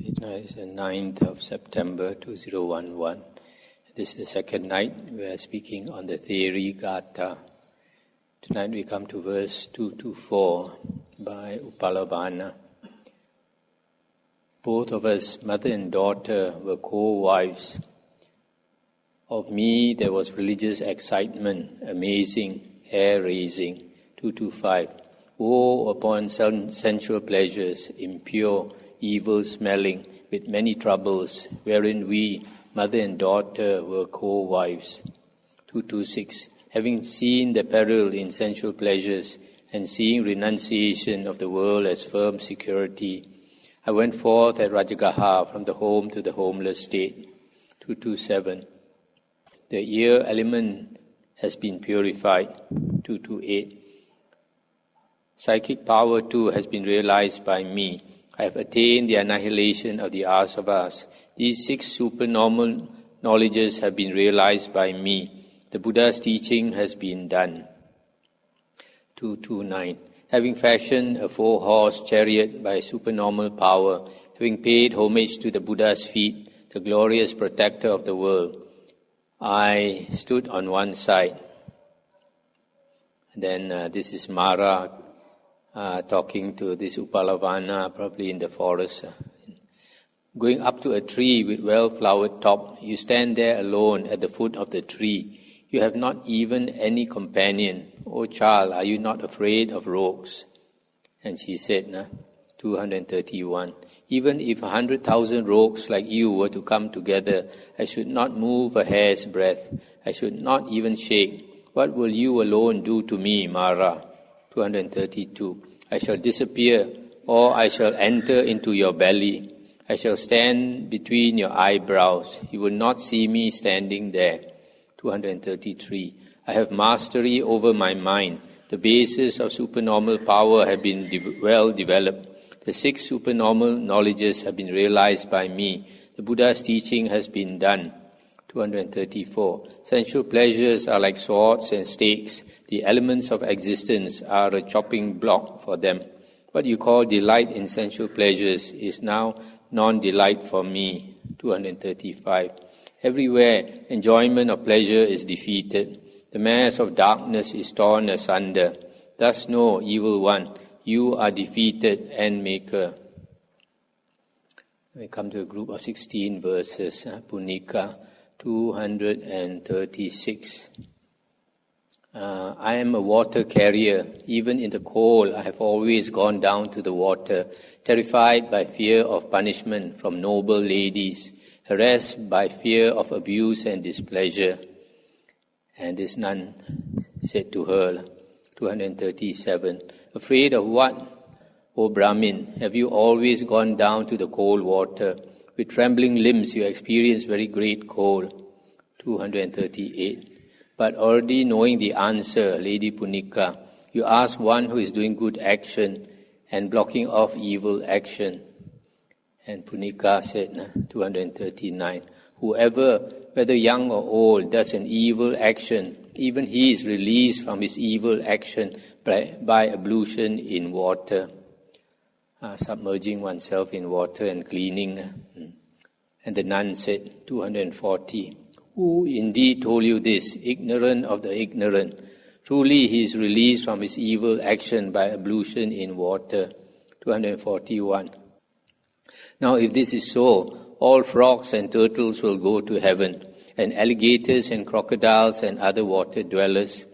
Now is the 9th of September 2011. This is the second night we are speaking on the Therigatha. Tonight we come to verse 224 by Upalavana. Both of us, mother and daughter, were co-wives. Of me there was religious excitement, amazing, hair-raising. 225. Woe upon sensual pleasures, impure, evil-smelling, with many troubles, wherein we, mother and daughter, were co-wives. 226. Having seen the peril in sensual pleasures, and seeing renunciation of the world as firm security, I went forth at Rajagaha from the home to the homeless state. 227. The ear element has been purified. 228. Psychic power too has been realized by me. I have attained the annihilation of the asavas. These 6 supernormal knowledges have been realized by me. The Buddha's teaching has been done. 229. Having fashioned a 4-horse chariot by supernormal power, having paid homage to the Buddha's feet, the glorious protector of the world, I stood on one side. Then this is Mara talking to this Upalavana, probably in the forest. Going up to a tree with well-flowered top, you stand there alone at the foot of the tree. You have not even any companion. O child, are you not afraid of rogues? And she said, 231. Even if 100,000 rogues like you were to come together, I should not move a hair's breadth. I should not even shake. What will you alone do to me, Mara? 232. I shall disappear, or I shall enter into your belly. I shall stand between your eyebrows. You will not see me standing there. 233. I have mastery over my mind. The basis of supernormal power have been well developed. The 6 supernormal knowledges have been realized by me. The Buddha's teaching has been done. 234. Sensual pleasures are like swords and stakes. The elements of existence are a chopping block for them. What you call delight in sensual pleasures is now non-delight for me. 235. Everywhere enjoyment of pleasure is defeated. The mass of darkness is torn asunder. Thus know, evil one, you are defeated and maker. We come to a group of 16 verses. Punika 236. I am a water carrier. Even in the cold, I have always gone down to the water, terrified by fear of punishment from noble ladies, harassed by fear of abuse and displeasure. And this nun said to her, 237, afraid of what, O Brahmin? Have you always gone down to the cold water? With trembling limbs you experience very great cold. 238. But already knowing the answer, Lady Punika, you ask one who is doing good action and blocking off evil action. And Punika said, 239, whoever, whether young or old, does an evil action, even he is released from his evil action by ablution in water. Submerging oneself in water and cleaning. And the nun said, 240, who indeed told you this, ignorant of the ignorant? Truly he is released from his evil action by ablution in water. 241. Now if this is so, all frogs and turtles will go to heaven, and alligators and crocodiles and other water dwellers.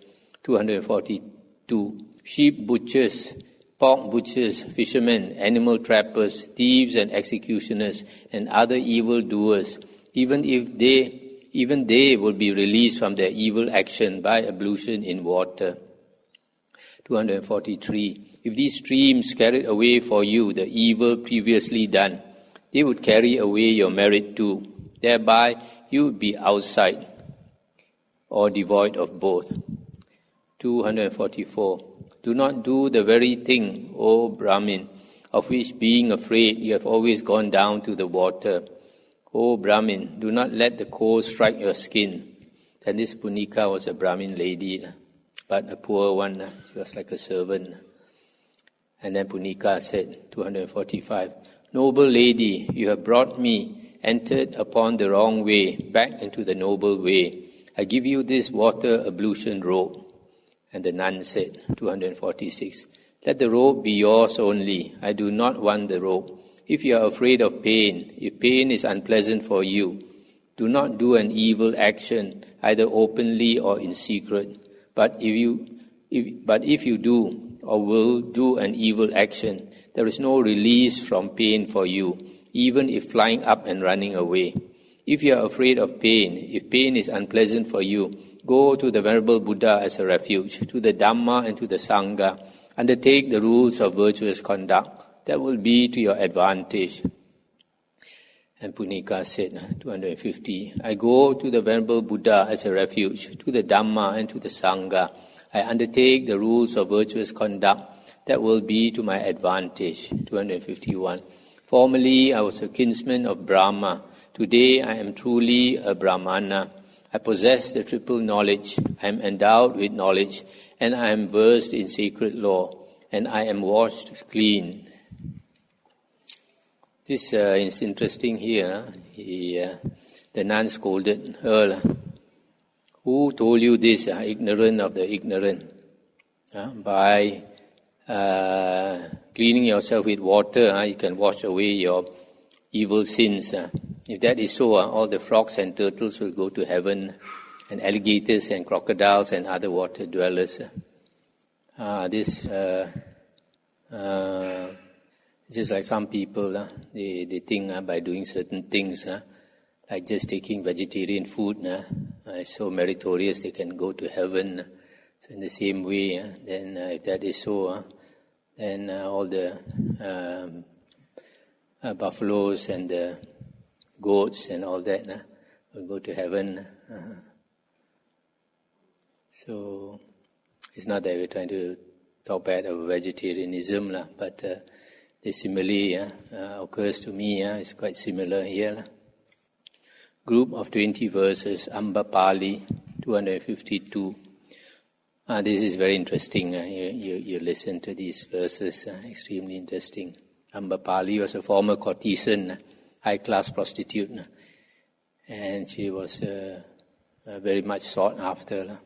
242. Sheep butchers, pork butchers, fishermen, animal trappers, thieves and executioners, and other evil doers, even they will be released from their evil action by ablution in water. 243. If these streams carried away for you the evil previously done, they would carry away your merit too. Thereby you would be outside or devoid of both. 244. Do not do the very thing, O Brahmin, of which being afraid you have always gone down to the water. O Brahmin, do not let the cold strike your skin. Then this Punika was a Brahmin lady, but a poor one. She was like a servant. And then Punika said, 245, Noble lady, you have brought me, entered upon the wrong way, back into the noble way. I give you this water ablution robe. And the nun said, 246, let the robe be yours only. I do not want the robe. If you are afraid of pain, if pain is unpleasant for you, do not do an evil action, either openly or in secret. But if you do or will do an evil action, there is no release from pain for you, even if flying up and running away. If you are afraid of pain, if pain is unpleasant for you, go to the Venerable Buddha as a refuge, to the Dhamma and to the Sangha. Undertake the rules of virtuous conduct. That will be to your advantage. And Punika said, 250, I go to the Venerable Buddha as a refuge, to the Dhamma and to the Sangha. I undertake the rules of virtuous conduct. That will be to my advantage. 251, formerly I was a kinsman of Brahma. Today I am truly a Brahmana. I possess the triple knowledge. I am endowed with knowledge, and I am versed in sacred law, and I am washed clean. This is interesting here. The nun scolded her. Who told you this? Ignorant of the ignorant. By cleaning yourself with water, you can wash away your evil sins. If that is so, all the frogs and turtles will go to heaven, and alligators and crocodiles and other water dwellers. Just like some people, they think by doing certain things, like just taking vegetarian food, is so meritorious they can go to heaven. So in the same way, then if that is so, then all the buffaloes and the goats and all that will go to heaven. So it's not that we're trying to talk bad of vegetarianism, but the simile occurs to me. It's quite similar here. Group of 20 verses, Amba Pali, 252. This is very interesting. You listen to these verses, extremely interesting. Amba Pali was a former courtesan, high-class prostitute, and she was very much sought after.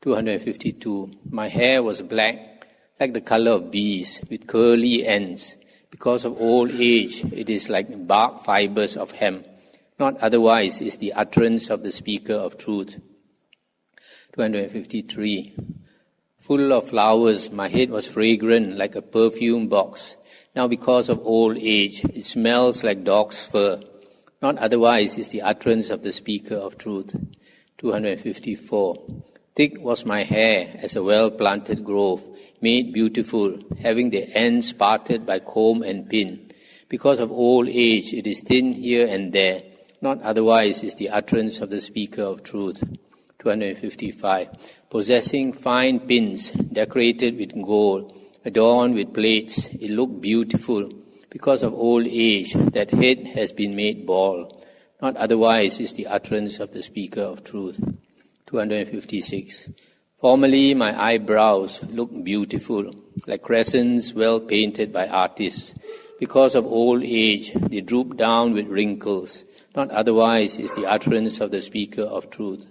252. My hair was black, like the color of bees, with curly ends. Because of old age, it is like bark fibers of hemp. Not otherwise is the utterance of the speaker of truth. 253. Full of flowers, my head was fragrant like a perfume box. Now because of old age, it smells like dog's fur. Not otherwise is the utterance of the speaker of truth. 254. Thick was my hair as a well-planted grove, made beautiful, having the ends parted by comb and pin. Because of old age, it is thin here and there. Not otherwise is the utterance of the speaker of truth. 255. Possessing fine pins, decorated with gold, adorned with plates, it looked beautiful. Because of old age, that head has been made bald. Not otherwise is the utterance of the speaker of truth. 256. Formerly my eyebrows looked beautiful, like crescents well painted by artists. Because of old age, they droop down with wrinkles. Not otherwise is the utterance of the speaker of truth.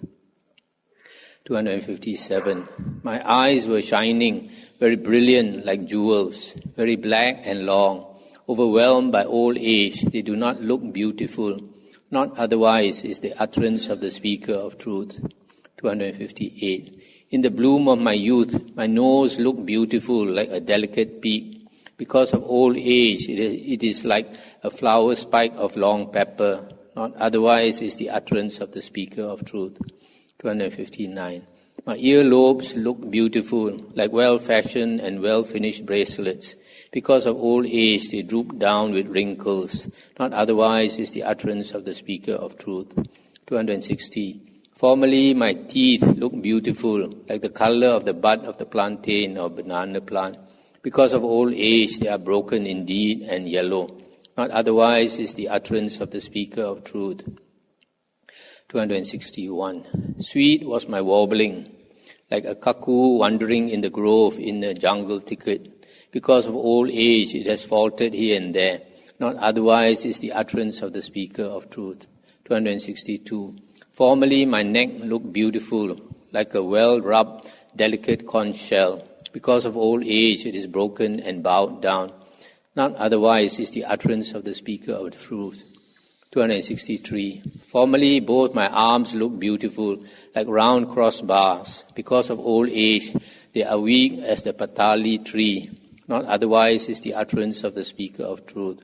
257. My eyes were shining, very brilliant like jewels, very black and long. Overwhelmed by old age, they do not look beautiful. Not otherwise is the utterance of the speaker of truth. 258. In the bloom of my youth, my nose looked beautiful like a delicate peak. Because of old age, it is like a flower spike of long pepper. Not otherwise is the utterance of the speaker of truth. 259. My earlobes look beautiful, like well-fashioned and well-finished bracelets. Because of old age, they droop down with wrinkles. Not otherwise is the utterance of the speaker of truth. 260. Formerly, my teeth looked beautiful, like the color of the bud of the plantain or banana plant. Because of old age, they are broken indeed and yellow. Not otherwise is the utterance of the speaker of truth. 261. Sweet was my warbling, like a cuckoo wandering in the grove in the jungle thicket. Because of old age, it has faltered here and there. not otherwise is the utterance of the speaker of truth. 262. Formerly my neck looked beautiful, like a well-rubbed, delicate conch shell. Because of old age it is broken and bowed down. Not otherwise is the utterance of the speaker of truth. 263. Formerly both my arms looked beautiful, like round crossbars. Because of old age they are weak as the patali tree. Not otherwise is the utterance of the speaker of truth.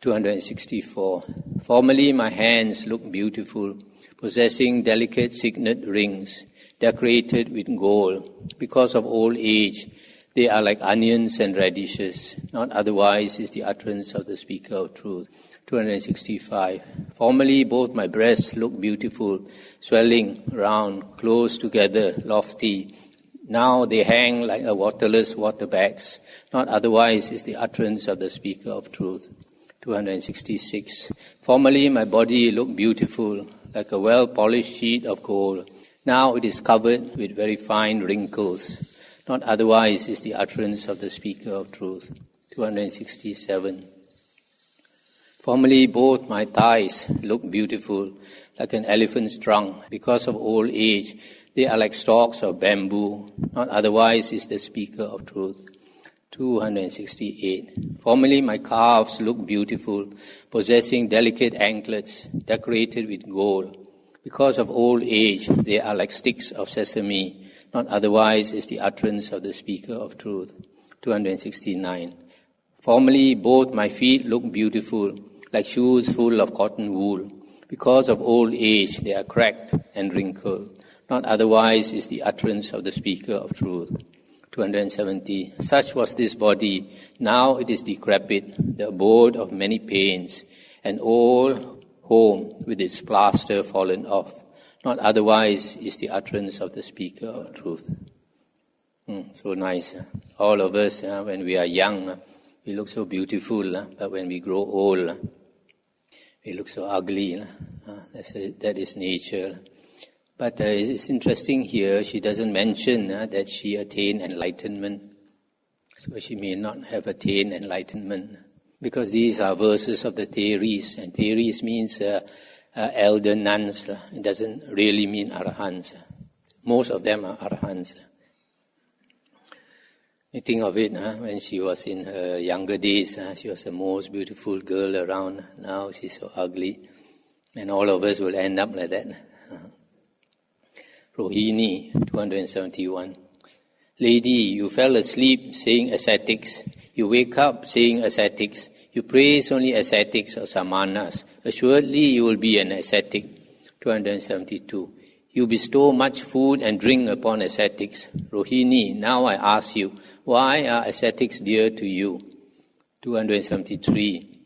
264. Formerly my hands looked beautiful, possessing delicate signet rings, decorated with gold. Because of old age, they are like onions and radishes. Not otherwise is the utterance of the speaker of truth. 265. Formerly both my breasts looked beautiful, swelling, round, close together, lofty. Now they hang like a waterless water bags. Not otherwise is the utterance of the speaker of truth. 266. Formerly my body looked beautiful, like a well-polished sheet of gold. Now it is covered with very fine wrinkles. Not otherwise is the utterance of the speaker of truth. 267. Formerly both my thighs looked beautiful, like an elephant's trunk. Because of old age, they are like stalks of bamboo. Not otherwise is the speaker of truth. 268. Formerly my calves looked beautiful, possessing delicate anklets, decorated with gold. Because of old age, they are like sticks of sesame. Not otherwise is the utterance of the speaker of truth. 269. Formerly both my feet looked beautiful, like shoes full of cotton wool. Because of old age, they are cracked and wrinkled. Not otherwise is the utterance of the speaker of truth. 270. Such was this body. Now it is decrepit, the abode of many pains, an old home with its plaster fallen off. Not otherwise is the utterance of the speaker of truth. So nice. All of us, when we are young, we look so beautiful, but when we grow old, we look so ugly. That is nature. But it's interesting here, she doesn't mention that she attained enlightenment. So she may not have attained enlightenment. Because these are verses of the Theris, and Theris means elder nuns. It doesn't really mean arahants. Most of them are arahants. You think of it, when she was in her younger days, she was the most beautiful girl around. Now she's so ugly. And all of us will end up like that. Rohini, 271. Lady, you fell asleep saying ascetics. You wake up saying ascetics. You praise only ascetics or samanas. Assuredly you will be an ascetic. 272. You bestow much food and drink upon ascetics. Rohini, now I ask you, why are ascetics dear to you? 273.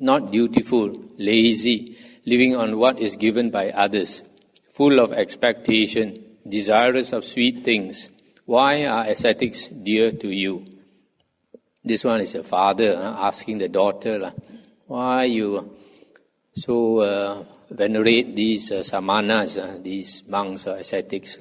Not dutiful, lazy, living on what is given by others, full of expectation, desirous of sweet things. Why are ascetics dear to you? This one is a father asking the daughter, why you so venerate these samanas, these monks or ascetics?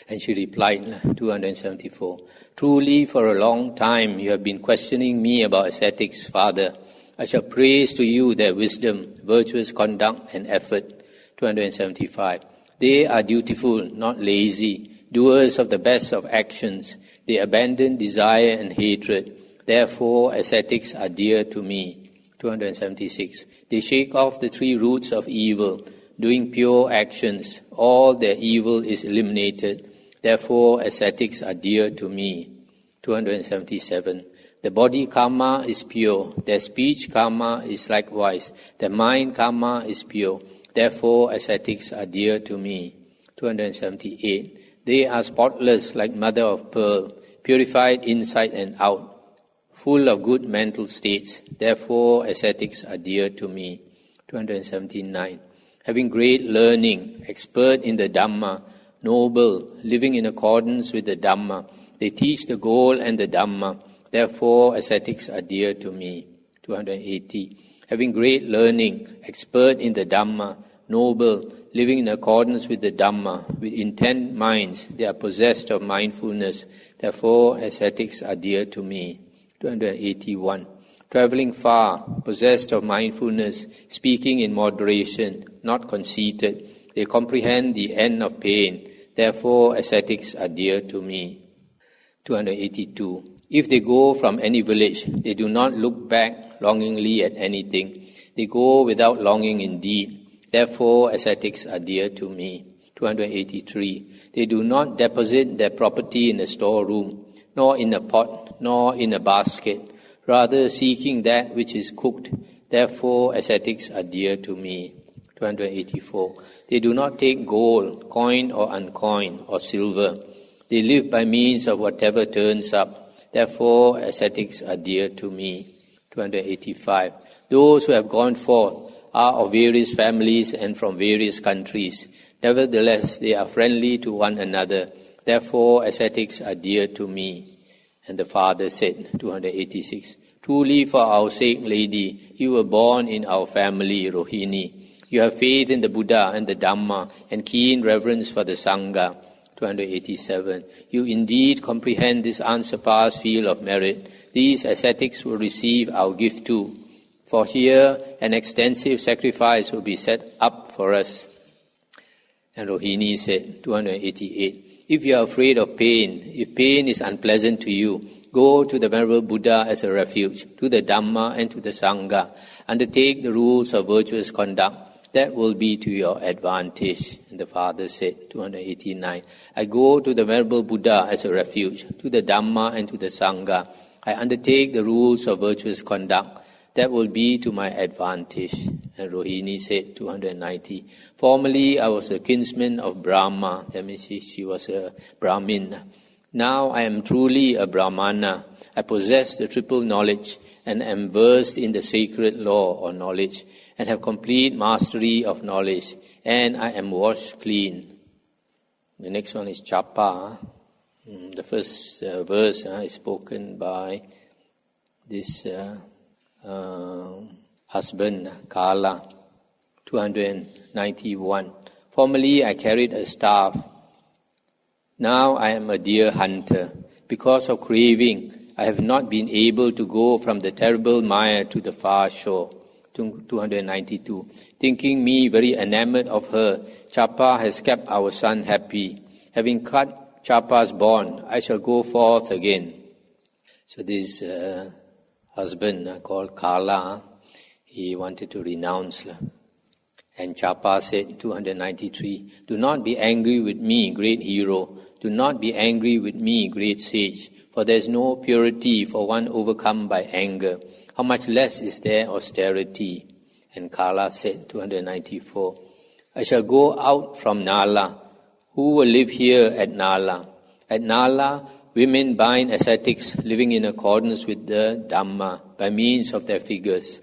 And she replied, 274, truly for a long time you have been questioning me about ascetics, father. I shall praise to you their wisdom, virtuous conduct and effort. 275. They are dutiful, not lazy, doers of the best of actions. They abandon desire and hatred. Therefore, ascetics are dear to me. 276. They shake off the three roots of evil, doing pure actions. All their evil is eliminated. Therefore, ascetics are dear to me. 277. The body karma is pure. Their speech karma is likewise. Their mind karma is pure. Therefore, ascetics are dear to me. 278. They are spotless like mother of pearl, purified inside and out, full of good mental states. Therefore, ascetics are dear to me. 279. Having great learning, expert in the Dhamma, noble, living in accordance with the Dhamma. They teach the goal and the Dhamma. Therefore, ascetics are dear to me. 280. Having great learning, expert in the Dhamma, noble, living in accordance with the Dhamma, with intent minds, they are possessed of mindfulness. Therefore, ascetics are dear to me. 281. traveling far, possessed of mindfulness, speaking in moderation, not conceited. They comprehend the end of pain. Therefore, ascetics are dear to me. 282. If they go from any village, they do not look back longingly at anything. They go without longing indeed. Therefore, ascetics are dear to me. 283. They do not deposit their property in a storeroom, nor in a pot, nor in a basket, rather seeking that which is cooked. Therefore, ascetics are dear to me. 284. They do not take gold, coin or uncoin, or silver. They live by means of whatever turns up. Therefore, ascetics are dear to me. 285. Those who have gone forth are of various families and from various countries. Nevertheless, they are friendly to one another. Therefore, ascetics are dear to me. And the father said, 286, Truly for our sake, lady, you were born in our family, Rohini. You have faith in the Buddha and the Dhamma and keen reverence for the Sangha. 287. You indeed comprehend this unsurpassed field of merit. These ascetics will receive our gift too. For here an extensive sacrifice will be set up for us. And Rohini said, 288, If you are afraid of pain, if pain is unpleasant to you, go to the Venerable Buddha as a refuge, to the Dhamma and to the Sangha. Undertake the rules of virtuous conduct. That will be to your advantage. And the father said, 289, I go to the Venerable Buddha as a refuge, to the Dhamma and to the Sangha. I undertake the rules of virtuous conduct. That will be to my advantage. And Rohini said, 290, Formerly I was a kinsman of Brahma. That means she was a Brahmin. Now I am truly a Brahmana. I possess the triple knowledge and am versed in the sacred law or knowledge, and have complete mastery of knowledge, and I am washed clean. The next one is Chapa. The first verse is spoken by this husband, Kala. 291. Formerly I carried a staff. Now I am a deer hunter. Because of craving, I have not been able to go from the terrible mire to the far shore. 292. Thinking me very enamored of her, Chapa has kept our son happy. Having cut Chapa's bond, I shall go forth again. So this husband called Kala, he wanted to renounce. And Chapa said, 293, Do not be angry with me, great hero. Do not be angry with me, great sage. For there is no purity for one overcome by anger. How much less is there austerity? And Kala said, 294, I shall go out from Nala. Who will live here at Nala? At Nala, women bind ascetics living in accordance with the Dhamma by means of their figures.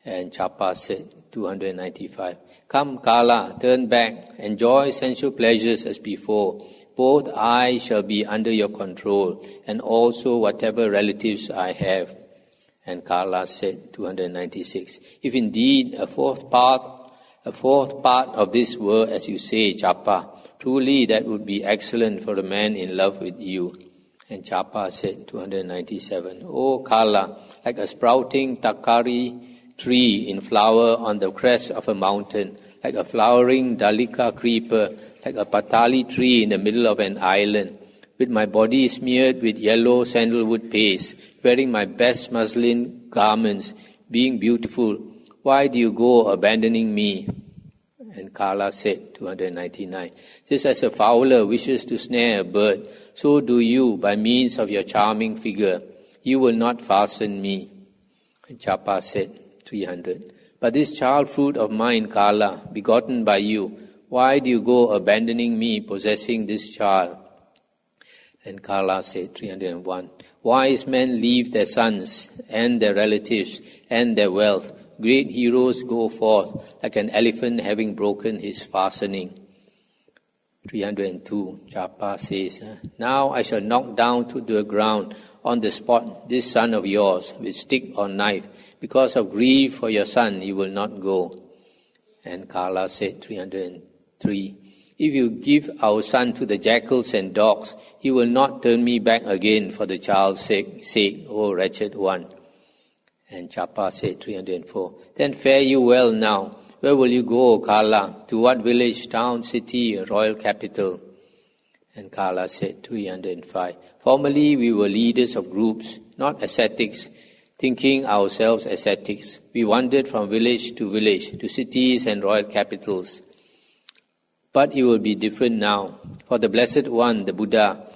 And Chapa said, 295, Come, Kala, turn back, enjoy sensual pleasures as before. Both I shall be under your control, and also whatever relatives I have. And Kala said, 296, If indeed a fourth part of this were, as you say, Chapa, truly that would be excellent for a man in love with you. And Chapa said, 297, O Kala, like a sprouting takari tree in flower on the crest of a mountain, like a flowering dalika creeper, like a patali tree in the middle of an island, with my body smeared with yellow sandalwood paste, wearing my best muslin garments, being beautiful, why do you go abandoning me? And Kala said, 299, Just as a fowler wishes to snare a bird, so do you by means of your charming figure. You will not fasten me. And Chapa said, 300, But this child fruit of mine, Kala, begotten by you, why do you go abandoning me, possessing this child? And Kala said, 301, Wise men leave their sons and their relatives and their wealth. Great heroes go forth like an elephant having broken his fastening. 302, Chapa says, Now I shall knock down to the ground on the spot this son of yours with stick or knife. Because of grief for your son, he will not go. And Kala said, 303, If you give our son to the jackals and dogs, he will not turn me back again for the child's sake, O wretched one. And Chapa said, 304, then fare you well now. Where will you go, Kala? To what village, town, city, royal capital? And Kala said, 305, formerly we were leaders of groups, not ascetics, thinking ourselves ascetics. We wandered from village, to cities and royal capitals. But it will be different now. For the Blessed One, the Buddha,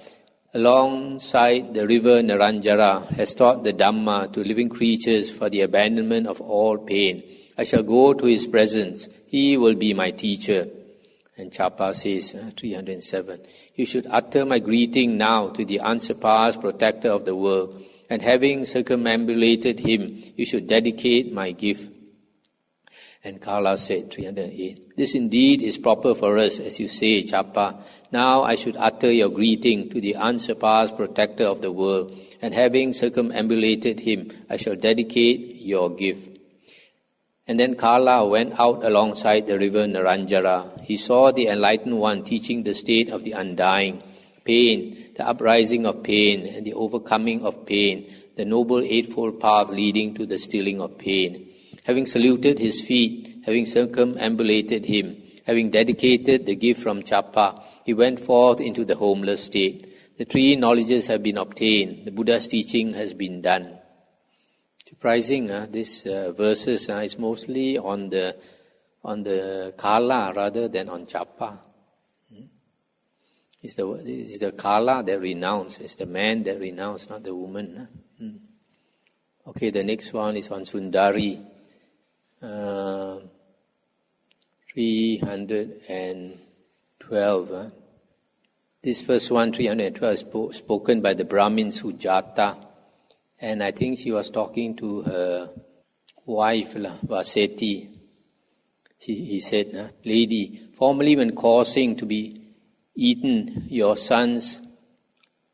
alongside the river Naranjara, has taught the Dhamma to living creatures for the abandonment of all pain. I shall go to his presence. He will be my teacher. And Chapa says, 307, you should utter my greeting now to the unsurpassed protector of the world. And having circumambulated him, you should dedicate my gift. And Kala said, 308, this indeed is proper for us, as you say, Chapa. Now I should utter your greeting to the unsurpassed protector of the world. And having circumambulated him, I shall dedicate your gift. And then Kala went out alongside the river Naranjara. He saw the Enlightened One teaching the state of the undying, pain, the uprising of pain, and the overcoming of pain, the Noble Eightfold Path leading to the stilling of pain. Having saluted his feet, having circumambulated him, having dedicated the gift from Chapa, he went forth into the homeless state. The three knowledges have been obtained. The Buddha's teaching has been done. Surprising, this verses is mostly on the Kala rather than on Chapa. It's the Kala that renounced. It's the man that renounced, not the woman. Okay, the next one is on Sundari. 312. This first one, 312, spoken by the Brahmin Sujata. And I think she was talking to her wife, Vaseti. He said, lady, formerly when causing to be eaten your sons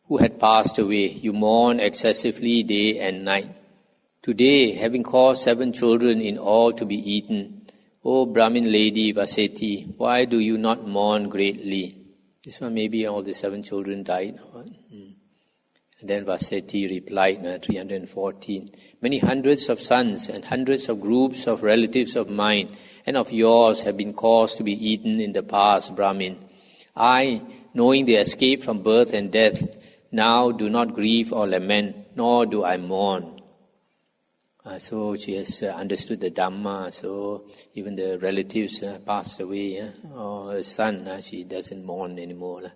who had passed away, you mourn excessively day and night. Today, having caused 7 children in all to be eaten, O Brahmin lady Vaseti, why do you not mourn greatly? This one maybe all the 7 children died. And then Vaseti replied, 314, many hundreds of sons and hundreds of groups of relatives of mine and of yours have been caused to be eaten in the past, Brahmin. I, knowing the escape from birth and death, now do not grieve or lament, nor do I mourn. So she has understood the Dhamma, so even the relatives passed away, or her son, she doesn't mourn anymore.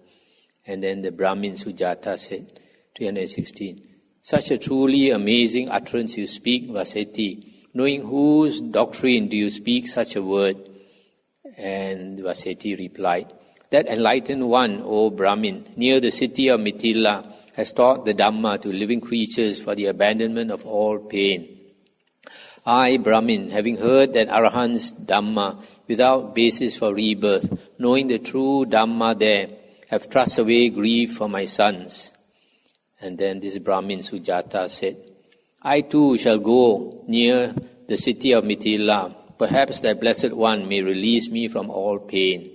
And then the Brahmin Sujata said, 316, such a truly amazing utterance you speak, Vaseti. Knowing whose doctrine do you speak such a word? And Vaseti replied, that enlightened one, O Brahmin, near the city of Mithila, has taught the Dhamma to living creatures for the abandonment of all pain. I, Brahmin, having heard that Arahant's Dhamma without basis for rebirth, knowing the true Dhamma there, have thrust away grief for my sons. And then this Brahmin Sujata said, I too shall go near the city of Mithila. Perhaps that Blessed One may release me from all pain.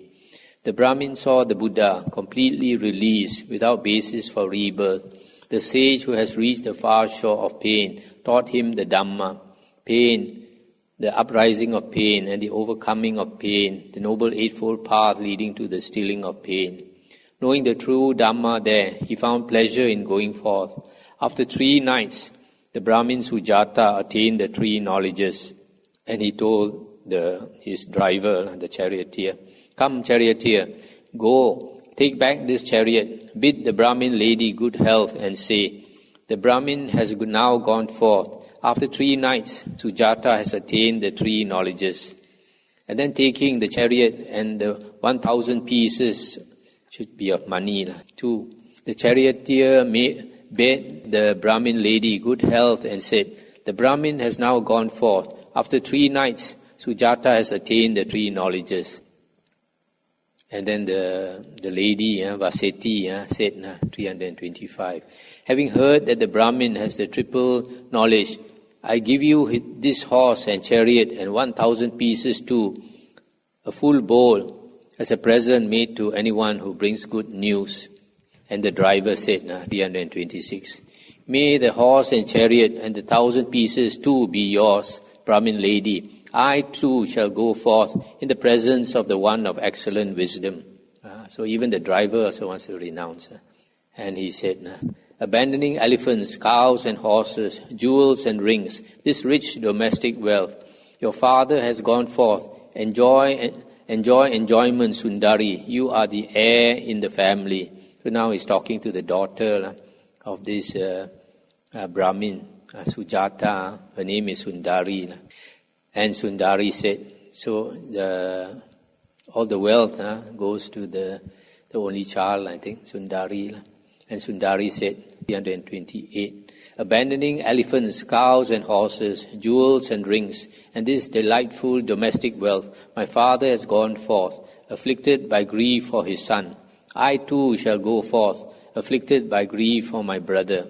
The Brahmin saw the Buddha completely released without basis for rebirth. The sage who has reached the far shore of pain taught him the Dhamma. Pain, the uprising of pain and the overcoming of pain, the Noble Eightfold Path leading to the stilling of pain. Knowing the true Dhamma there, he found pleasure in going forth. After 3 nights, the Brahmin Sujata attained the 3 knowledges. And he told his driver, the charioteer, come, charioteer, go, take back this chariot, bid the Brahmin lady good health, and say, the Brahmin has now gone forth. After 3 nights, Sujata has attained the 3 knowledges. And then taking the chariot and the 1,000 pieces, should be of money, too. The charioteer bade the Brahmin lady good health and said, the Brahmin has now gone forth. After 3 nights, Sujata has attained the 3 knowledges. And then the lady, Vaseti, said, 325, having heard that the Brahmin has the triple knowledge, I give you this horse and chariot and 1,000 pieces too, a full bowl, as a present made to anyone who brings good news. And the driver said, 326, May the horse and chariot and the 1,000 pieces too be yours, Brahmin lady. I too shall go forth in the presence of the one of excellent wisdom. So even the driver also wants to renounce. And he said, abandoning elephants, cows and horses, jewels and rings, this rich domestic wealth, your father has gone forth. Enjoy enjoyment, Sundari. You are the heir in the family. So now he's talking to the daughter of this Brahmin, Sujata. Her name is Sundari. And Sundari said, so all the wealth goes to the only child, I think, Sundari. And Sundari said, 328, abandoning elephants, cows and horses, jewels and rings, and this delightful domestic wealth, my father has gone forth, afflicted by grief for his son. I too shall go forth, afflicted by grief for my brother.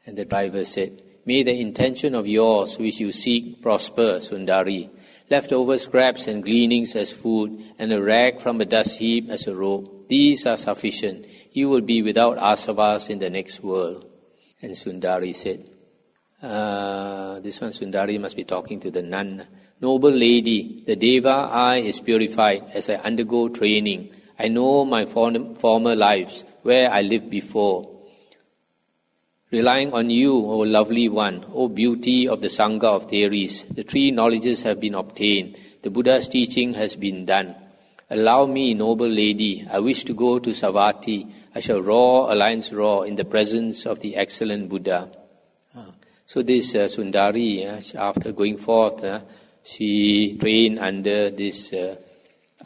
And the driver said, may the intention of yours which you seek prosper, Sundari. Leftover scraps and gleanings as food, and a rag from a dust heap as a robe. These are sufficient. You will be without asavas in the next world. And Sundari said, this one Sundari must be talking to the nun. Noble lady, the deva I is purified as I undergo training. I know my former lives, where I lived before. Relying on you, O lovely one, O beauty of the Sangha of theories, the three knowledges have been obtained. The Buddha's teaching has been done. Allow me, noble lady, I wish to go to Savatthi. I shall roar, alliance roar, in the presence of the excellent Buddha. So this Sundari, after going forth, she trained under this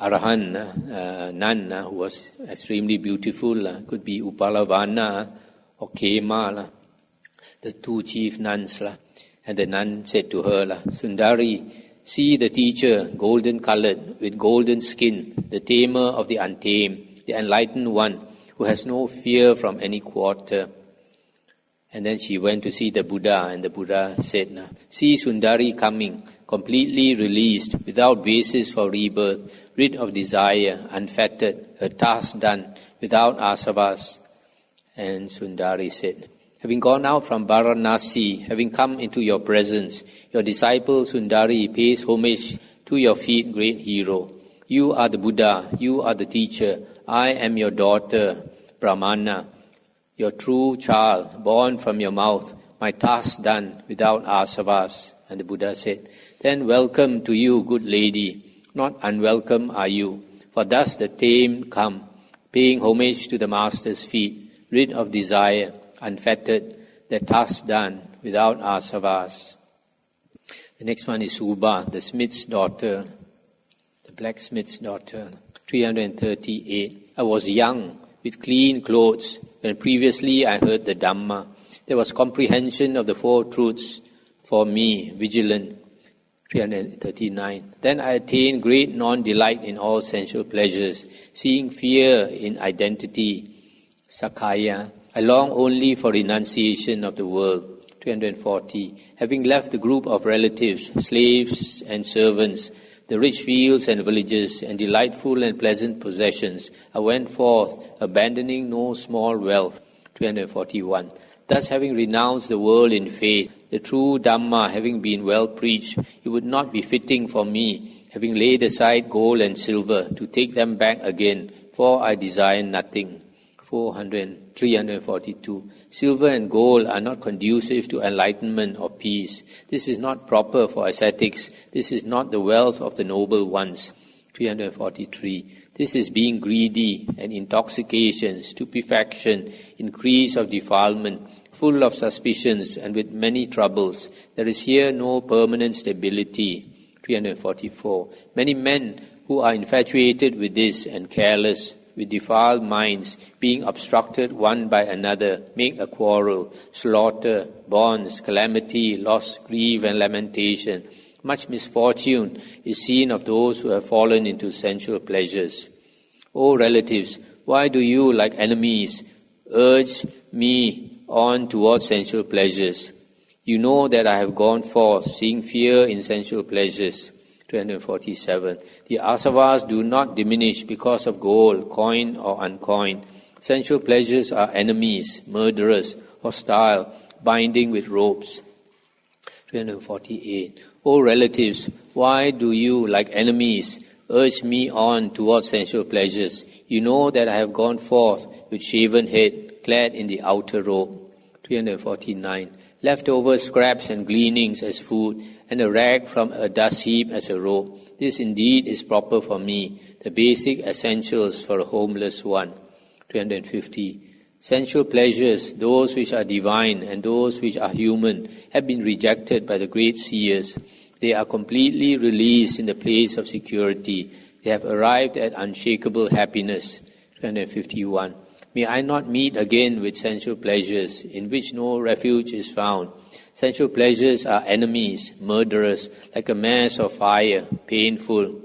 Arahan nun who was extremely beautiful. Could be Upalavana or Kema, the two chief nuns. And the nun said to her, Sundari, see the teacher, golden colored, with golden skin, the tamer of the untamed, the enlightened one, who has no fear from any quarter. And then she went to see the Buddha, and the Buddha said, see Sundari coming, completely released, without basis for rebirth, rid of desire, unfettered, her task done, without asavas. And Sundari said, having gone out from Varanasi, having come into your presence, your disciple Sundari pays homage to your feet, great hero. You are the Buddha, you are the teacher, I am your daughter, Brahmana, your true child, born from your mouth, my task done without asavas. And the Buddha said, then welcome to you, good lady, not unwelcome are you, for thus the tamed come, paying homage to the Master's feet, rid of desire, unfettered, their task done without asavas. The next one is Uba, the smith's daughter, the blacksmith's daughter, 338. I was young, with clean clothes, when previously I heard the Dhamma. There was comprehension of the four truths for me, vigilant. 339. Then I attained great non-delight in all sensual pleasures, seeing fear in identity, Sakaya. I long only for renunciation of the world. 340. Having left the group of relatives, slaves and servants, the rich fields and villages, and delightful and pleasant possessions, I went forth, abandoning no small wealth. 341. Thus having renounced the world in faith, the true Dhamma having been well preached, it would not be fitting for me, having laid aside gold and silver, to take them back again, for I desire nothing. 342. Silver and gold are not conducive to enlightenment or peace. This is not proper for ascetics. This is not the wealth of the noble ones. 343. This is being greedy and intoxication, stupefaction, increase of defilement, full of suspicions and with many troubles. There is here no permanent stability. 344. Many men who are infatuated with this and careless, with defiled minds, being obstructed one by another, make a quarrel, slaughter, bonds, calamity, loss, grief, and lamentation. Much misfortune is seen of those who have fallen into sensual pleasures. O relatives, why do you, like enemies, urge me on towards sensual pleasures? You know that I have gone forth, seeing fear in sensual pleasures. 347. The asavas do not diminish because of gold, coin or uncoined. Sensual pleasures are enemies, murderers, hostile, binding with ropes. 348. O relatives, why do you, like enemies, urge me on towards sensual pleasures? You know that I have gone forth with shaven head, clad in the outer robe. 349. Leftover scraps and gleanings as food, and a rag from a dust heap as a robe. This indeed is proper for me, the basic essentials for a homeless one. 350. Sensual pleasures, those which are divine and those which are human, have been rejected by the great seers. They are completely released in the place of security. They have arrived at unshakable happiness. 351. May I not meet again with sensual pleasures, in which no refuge is found. Sensual pleasures are enemies, murderers, like a mass of fire, painful.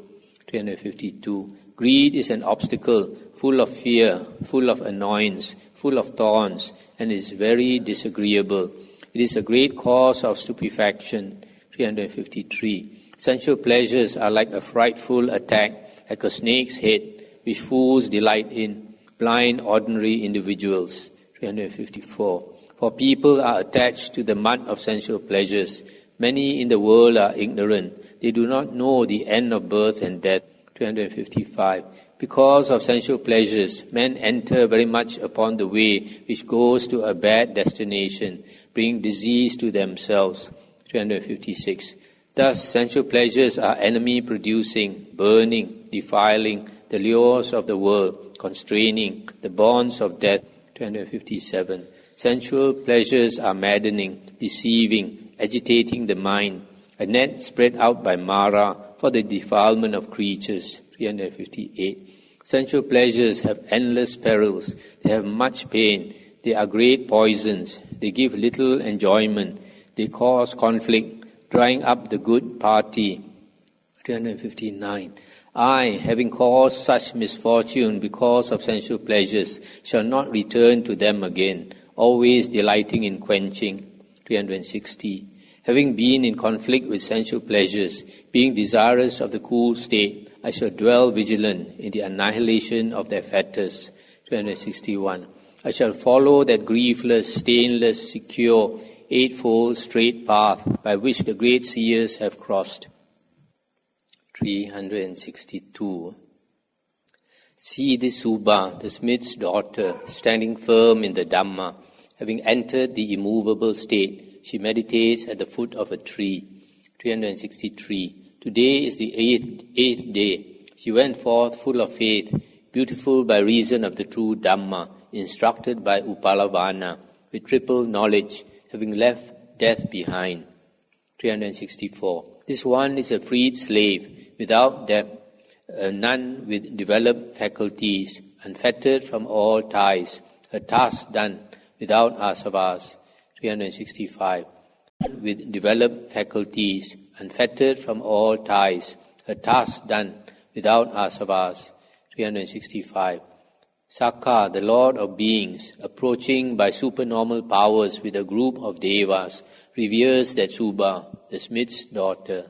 352. Greed is an obstacle, full of fear, full of annoyance, full of thorns, and is very disagreeable. It is a great cause of stupefaction. 353. Sensual pleasures are like a frightful attack, like a snake's head, which fools delight in, blind ordinary individuals. 354. For people are attached to the mud of sensual pleasures. Many in the world are ignorant. They do not know the end of birth and death. 355. Because of sensual pleasures, men enter very much upon the way which goes to a bad destination, bringing disease to themselves. 356. Thus, sensual pleasures are enemy-producing, burning, defiling, the lures of the world, constraining, the bonds of death. 357. Sensual pleasures are maddening, deceiving, agitating the mind, a net spread out by Mara for the defilement of creatures. 358. Sensual pleasures have endless perils. They have much pain. They are great poisons. They give little enjoyment. They cause conflict, drying up the good party. 359. I, having caused such misfortune because of sensual pleasures, shall not return to them again, always delighting in quenching. 360. Having been in conflict with sensual pleasures, being desirous of the cool state, I shall dwell vigilant in the annihilation of their fetters. 361. I shall follow that griefless, stainless, secure, eightfold straight path by which the great seers have crossed. 362. See this Subha, the smith's daughter, standing firm in the Dhamma. Having entered the immovable state, she meditates at the foot of a tree. 363. Today is the eighth day. She went forth full of faith, beautiful by reason of the true Dhamma, instructed by Upalavana, with triple knowledge, having left death behind. 364. This one is a freed slave, without debt, a nun with developed faculties, unfettered from all ties, her task done, without asavas. 365. With developed faculties, unfettered from all ties, her task done, without asavas. 365. Sakka, the Lord of beings, approaching by supernormal powers with a group of devas, reveres that Subha, the smith's daughter.